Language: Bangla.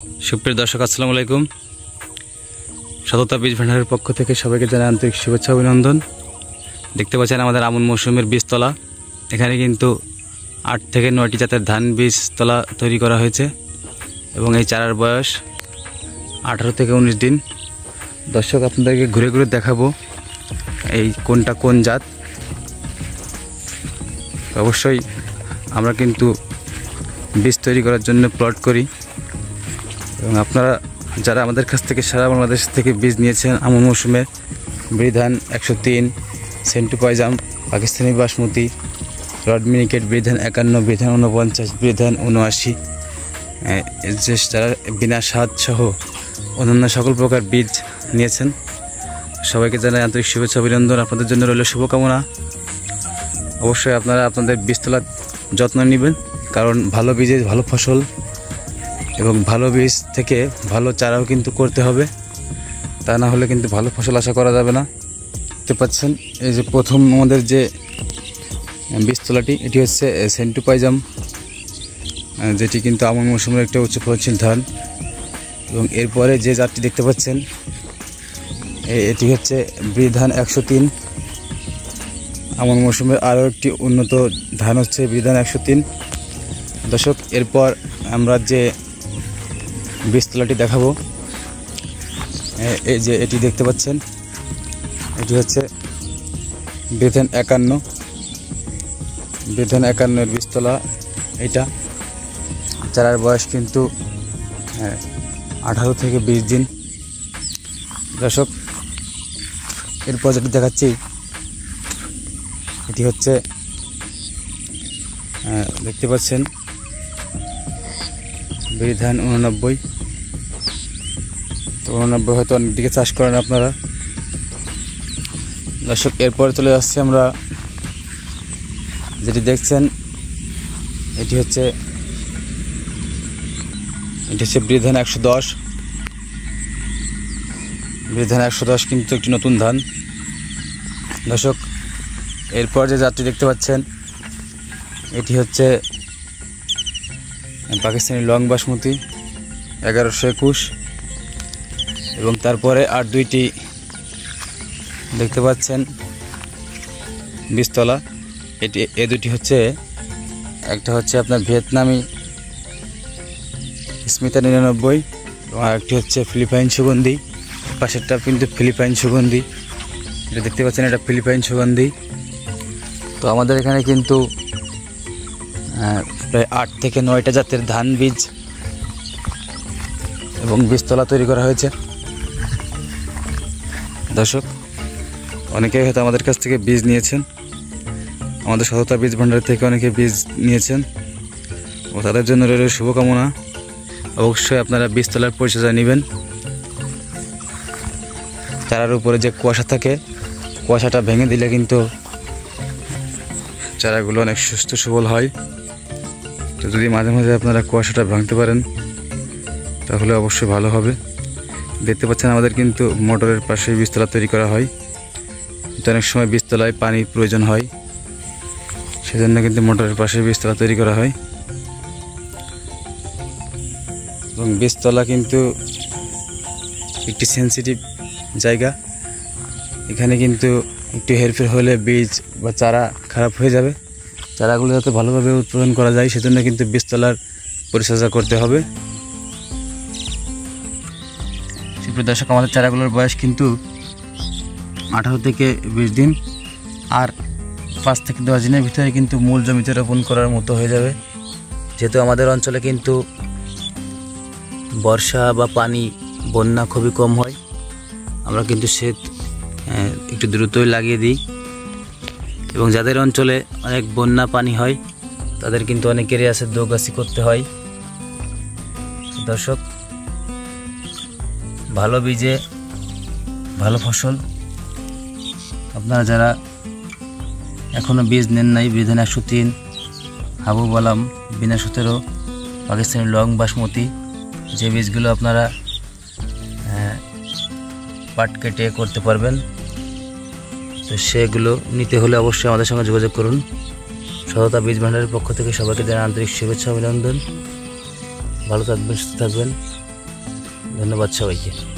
সুপ্রিয় দর্শক, আসসালামু আলাইকুম। সততা বীজ ভান্ডারের পক্ষ থেকে সবাইকে জানাই আন্তরিক শুভেচ্ছা অভিনন্দন। দেখতে পাচ্ছেন আমাদের আমন মৌসুমের বীজতলা। এখানে কিন্তু 8 থেকে 9টি জাতের ধান বীজতলা তৈরি করা হয়েছে এবং এই চারার বয়স 18 থেকে 19 দিন। দর্শক, আপনাদেরকে ঘুরে ঘুরে দেখাবো এই কোনটা কোন জাত। অবশ্যই আমরা কিন্তু বীজ তৈরি করার জন্য প্লট করি এবং আপনারা যারা আমাদের কাছ থেকে সারা বাংলাদেশ থেকে বীজ নিয়েছেন আমন মৌসুমে বৃধান 103, সেন্টু পয়জাম, পাকিস্তানি বাসমতি, রড মিনিকেট, বৃধান 51, বৃধান 49, বৃধান 79, যে যারা বিনা স্বাদ সহ অন্যান্য সকল প্রকার বীজ নিয়েছেন সবাইকে জানাই আন্তরিক শুভেচ্ছা অভিনন্দন। আপনাদের জন্য রইল শুভকামনা। অবশ্যই আপনারা আপনাদের বীজতলার যত্ন নেবেন, কারণ ভালো বীজে ভালো ফসল এবং ভালো বীজ থেকে ভালো চারাও কিন্তু করতে হবে, তা না হলে কিন্তু ভালো ফসল আশা করা যাবে না। দেখতে পাচ্ছেন এই যে প্রথম আমাদের যে বীজতলাটি, এটি হচ্ছে সেন্টু পয়জাম, যেটি কিন্তু আমন মৌসুমের একটা উচ্চ ফলনশীল ধান। এবং এরপরে যে জাতটি দেখতে পাচ্ছেন এটি হচ্ছে বৃধান 103। আমন মৌসুমের আরও একটি উন্নত ধান হচ্ছে বৃধান 103। দর্শক, এরপর আমরা যে বীজতলাটি দেখাবো, এই যে এটি দেখতে পাচ্ছেন এটি হচ্ছে বৃধান 51। বৃধান 51-এর বীজতলা এটা। চারার বয়স কিন্তু 18 থেকে 20 দিন। দর্শক, এরপর যেটি দেখাচ্ছি এটি হচ্ছে দেখতে পাচ্ছেন বৃধান 89। তো 89 হয়তো অনেক দিকে চাষ করেন আপনারা। দর্শক, এরপরে চলে আসছি আমরা যেটি দেখছেন এটি হচ্ছে বৃধান 110। বৃধান 110 কিন্তু একটি নতুন ধান। দর্শক, এরপর যে জাতটি দেখতে পাচ্ছেন এটি হচ্ছে পাকিস্তানি লং বাসমতি 1121। এবং তারপরে আর দুইটি দেখতে পাচ্ছেন বীজতলা, এ দুটি হচ্ছে একটা হচ্ছে আপনার ভিয়েতনামি স্মিতা 99 এবং আরেকটি হচ্ছে ফিলিপাইন সুগন্ধি। পাশেরটা কিন্তু ফিলিপাইন সুগন্ধি, এটা দেখতে পাচ্ছেন এটা ফিলিপাইন সুগন্ধি। তো আমাদের এখানে কিন্তু প্রায় 8 থেকে 9টা জাতের ধান বীজ এবং বীজতলা তৈরি করা হয়েছে। দর্শক, অনেকেই হয়তো আমাদের কাছ থেকে বীজ নিয়েছেন, আমাদের সততা বীজ ভান্ডার থেকে অনেকে বীজ নিয়েছেন ও তাদের জন্য রইল শুভকামনা। অবশ্যই আপনারা বীজতলার পরিচর্যা নেবেন। চারার উপরে যে কুয়াশা থাকে, কুয়াশাটা ভেঙে দিলে কিন্তু চারাগুলো অনেক সুস্থ সবল হয়। তো যদি মাঝে মাঝে আপনারা কুয়াশাটা ভাঙতে পারেন তাহলে অবশ্যই ভালো হবে। দেখতে পাচ্ছেন আমাদের কিন্তু মোটরের পাশে বীজতলা তৈরি করা হয়। তো অনেক সময় বীজতলায় পানির প্রয়োজন হয়, সেজন্য কিন্তু মোটরের পাশে বীজতলা তৈরি করা হয়। এবং বীজতলা কিন্তু একটি সেন্সিটিভ জায়গা, এখানে কিন্তু একটু হেরফের হলে বীজ বা চারা খারাপ হয়ে যাবে। চারাগুলো যাতে ভালোভাবে উৎপাদন করা যায় সেজন্য কিন্তু বীজতলার পরিচর্যা করতে হবে। সুপ্রিয় দর্শক, আমাদের চারাগুলোর বয়স কিন্তু 18 থেকে 20 দিন, আর 5 থেকে 10 দিনের ভিতরে কিন্তু মূল জমিতে রোপণ করার মতো হয়ে যাবে। যেহেতু আমাদের অঞ্চলে কিন্তু বর্ষা বা পানি বন্যা খুবই কম হয়, আমরা কিন্তু সেচ একটু দ্রুতই লাগিয়ে দিই। এবং যাদের অঞ্চলে অনেক বন্যা পানি হয় তাদের কিন্তু অনেকেরই আছে দোগাছি করতে হয়। দর্শক, ভালো বীজে ভালো ফসল। আপনারা যারা এখনও বীজ নেন নাই, বৃধান 103, হাবুব আলম, বিনা 17, পাকিস্তানি লং বাসমতি, যে বীজগুলো আপনারা পাট কেটে করতে পারবেন, তো সেগুলো নিতে হলে অবশ্যই আমাদের সঙ্গে যোগাযোগ করুন। সততা বীজ ভান্ডারের পক্ষ থেকে সবাইকে জানাই আন্তরিক শুভেচ্ছা অভিনন্দন। ভালো থাকবেন, সুস্থ থাকবেন। ধন্যবাদ সবাইকে।